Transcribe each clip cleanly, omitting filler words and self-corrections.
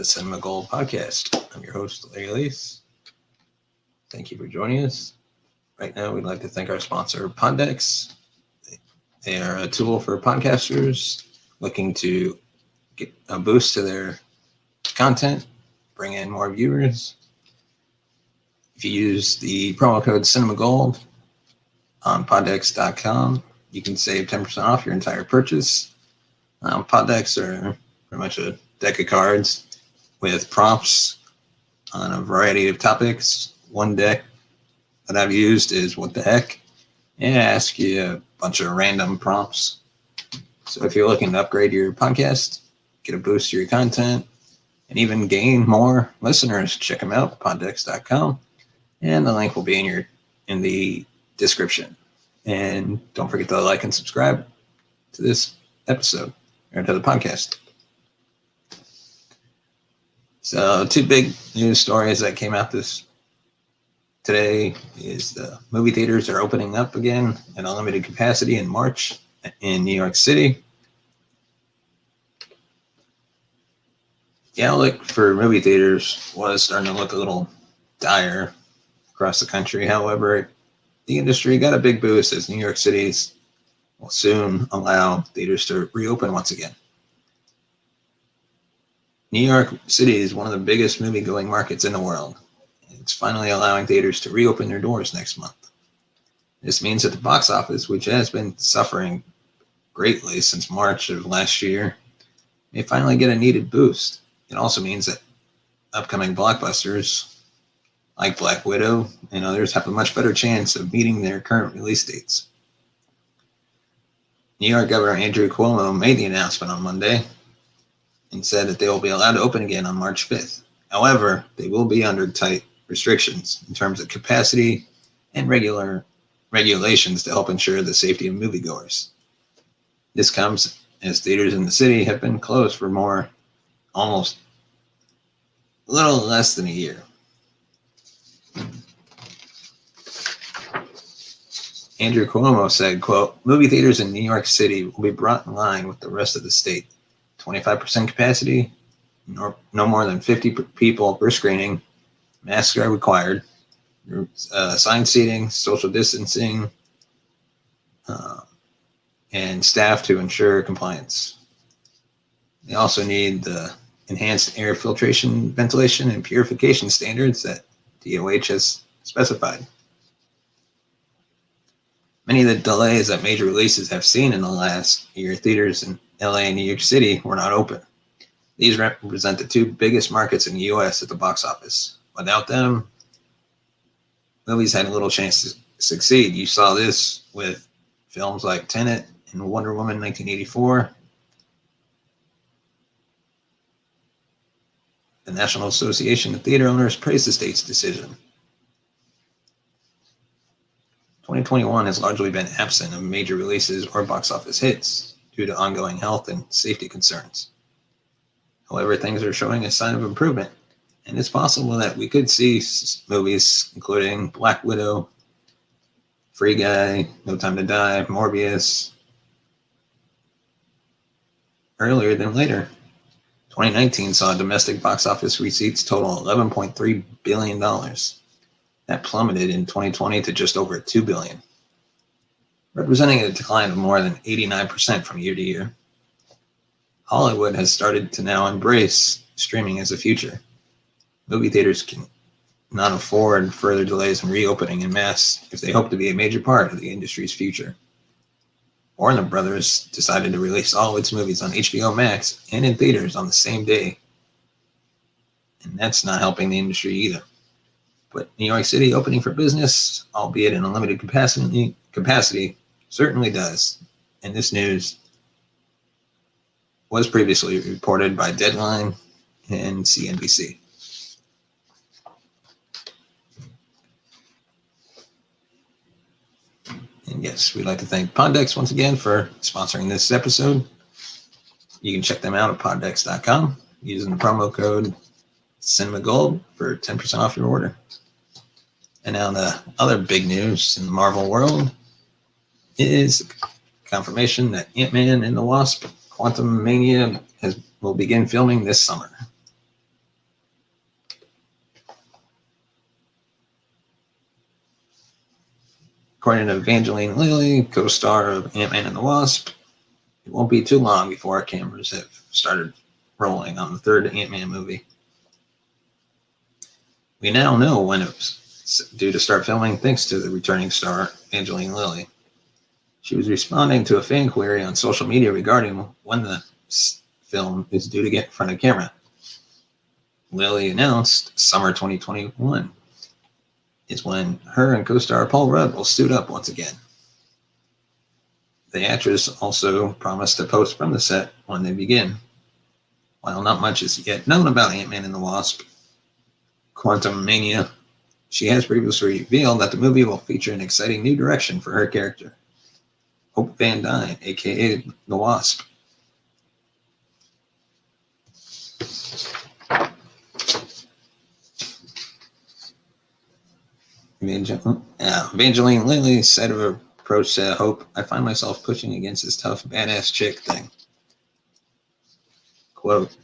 the CinemaGold podcast. I'm your host, Larry Lease. Thank you for joining us. Right now, we'd like to thank our sponsor, Poddex. They are a tool for podcasters looking to get a boost to their content, bring in more viewers. If you use the promo code CinemaGold on poddex.com, you can save 10% off your entire purchase. Poddex are pretty much a deck of cards with prompts on a variety of topics. One deck that I've used is What the Heck? And I ask you a bunch of random prompts. So if you're looking to upgrade your podcast, get a boost to your content, and even gain more listeners, check them out, poddex.com. And the link will be in the description. And don't forget to like and subscribe to this episode or to the podcast. So, two big news stories that came out today is the movie theaters are opening up again at unlimited capacity in March in New York City. The outlook for movie theaters was starting to look a little dire across the country. However, the industry got a big boost as New York City's will soon allow theaters to reopen once again. New York City is one of the biggest movie-going markets in the world. It's finally allowing theaters to reopen their doors next month. This means that the box office, which has been suffering greatly since March of last year, may finally get a needed boost. It also means that upcoming blockbusters like Black Widow and others have a much better chance of meeting their current release dates. New York Governor Andrew Cuomo made the announcement on Monday and said that they will be allowed to open again on March 5th. However, they will be under tight restrictions in terms of capacity and regulations to help ensure the safety of moviegoers. This comes as theaters in the city have been closed for almost a little less than a year. Andrew Cuomo said, quote, "Movie theaters in New York City will be brought in line with the rest of the state. 25% capacity, no more than 50 people per screening. Masks are required. Assigned seating, social distancing, and staff to ensure compliance. They also need the enhanced air filtration, ventilation, and purification standards that DOH has specified." Many of the delays that major releases have seen in the last year, theaters in LA and New York City were not open. These represent the two biggest markets in the US at the box office. Without them, movies had little chance to succeed. You saw this with films like Tenet and Wonder Woman 1984. The National Association of Theater Owners praised the state's decision. 2021 has largely been absent of major releases or box office hits due to ongoing health and safety concerns. However, things are showing a sign of improvement, and it's possible that we could see movies including Black Widow, Free Guy, No Time to Die, Morbius earlier than later. 2019 saw domestic box office receipts total $11.3 billion. That plummeted in 2020 to just over $2 billion, representing a decline of more than 89% from year to year. Hollywood has started to now embrace streaming as a future. Movie theaters can not afford further delays in reopening en masse if they hope to be a major part of the industry's future. Warner Brothers decided to release all its movies on HBO Max and in theaters on the same day, and that's not helping the industry either. But New York City opening for business, albeit in a limited capacity, certainly does. And this news was previously reported by Deadline and CNBC. And yes, we'd like to thank Poddex once again for sponsoring this episode. You can check them out at poddex.com using the promo code CinemaGold for 10% off your order. And now the other big news in the Marvel world is confirmation that Ant-Man and the Wasp: Quantumania will begin filming this summer. According to Evangeline Lilly, co-star of Ant-Man and the Wasp, it won't be too long before our cameras have started rolling on the third Ant-Man movie. We now know when it was due to start filming thanks to the returning star, Evangeline Lilly. She was responding to a fan query on social media regarding when the film is due to get in front of camera. Lilly announced summer 2021 is when her and co-star Paul Rudd will suit up once again. The actress also promised to post from the set when they begin. While not much is yet known about Ant-Man and the Wasp, Quantumania, she has previously revealed that the movie will feature an exciting new direction for her character, Hope Van Dyne, aka the Wasp. Evangeline Lilly said of her approach to Hope, "I find myself pushing against this tough, badass chick thing." Quote,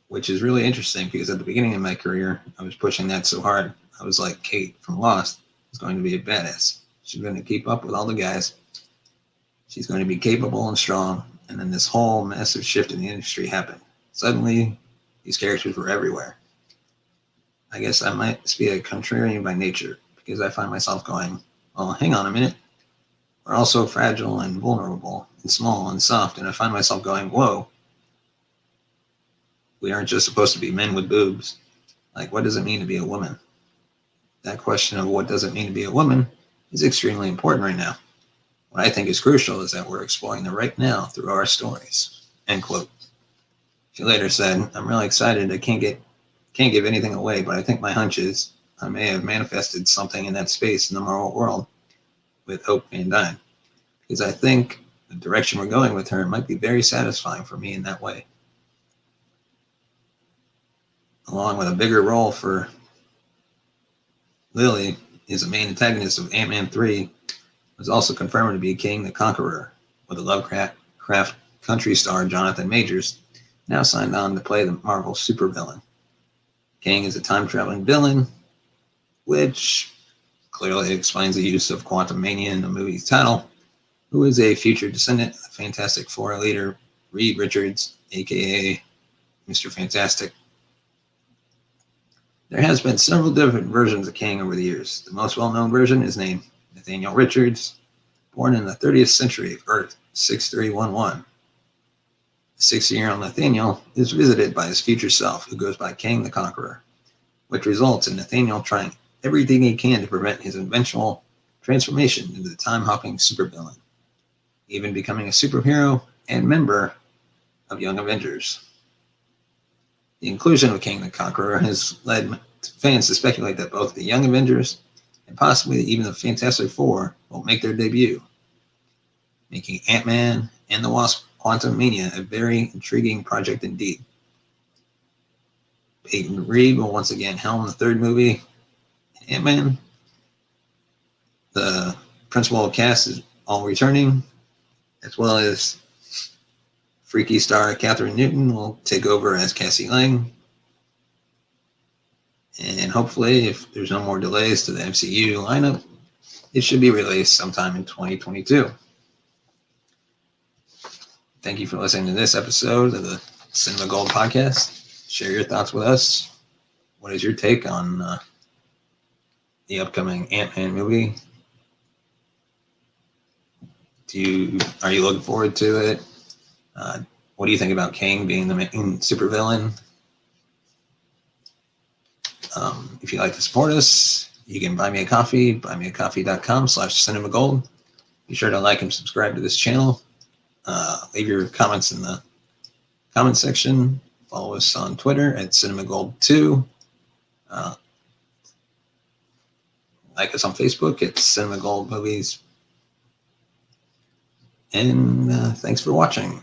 which is really interesting because at the beginning of my career, I was pushing that so hard. I was like, Kate from Lost is going to be a badass. She's going to keep up with all the guys. She's going to be capable and strong. And then this whole massive shift in the industry happened. Suddenly, these characters were everywhere. I guess I might be a contrarian by nature because I find myself going, well, hang on a minute. We're all so fragile and vulnerable and small and soft. And I find myself going, whoa. We aren't just supposed to be men with boobs. Like, what does it mean to be a woman? That question of what does it mean to be a woman is extremely important right now. What I think is crucial is that we're exploring the right now through our stories. End quote. She later said, I'm really excited. I can't give anything away, but I think my hunch is I may have manifested something in that space in the moral world with Hope Van Dyne. Because I think the direction we're going with her might be very satisfying for me in that way. Along with a bigger role for Lilly, is a main antagonist of Ant-Man 3, was also confirmed to be King the Conqueror, with the Lovecraft country star Jonathan Majors now signed on to play the Marvel supervillain. King is a time-traveling villain, which clearly explains the use of Quantumania in the movie's title, who is a future descendant of the Fantastic Four leader Reed Richards, aka Mr. Fantastic. There has been several different versions of King over the years. The most well-known version is named Nathaniel Richards, born in the 30th century of Earth, 6311. The 6-year-old Nathaniel is visited by his future self, who goes by King the Conqueror, which results in Nathaniel trying everything he can to prevent his eventual transformation into the time-hopping supervillain, even becoming a superhero and member of Young Avengers. The inclusion of King the Conqueror has led fans to speculate that both the Young Avengers and possibly even the Fantastic Four will make their debut, making Ant-Man and the Wasp Quantumania a very intriguing project indeed. Peyton Reed will once again helm the third movie, Ant-Man. The principal cast is all returning, as well as freaky star Catherine Newton will take over as Cassie Lang. And hopefully, if there's no more delays to the MCU lineup, it should be released sometime in 2022. Thank you for listening to this episode of the CinemaGold podcast. Share your thoughts with us. What is your take on the upcoming Ant-Man movie? Are you looking forward to it? What do you think about King being the main supervillain? If you'd like to support us, you can buy me a coffee, buymeacoffee.com/CinemaGold. Be sure to like and subscribe to this channel. Leave your comments in the comment section. Follow us on Twitter at CinemaGold2. Like us on Facebook at CinemaGold Movies. And thanks for watching.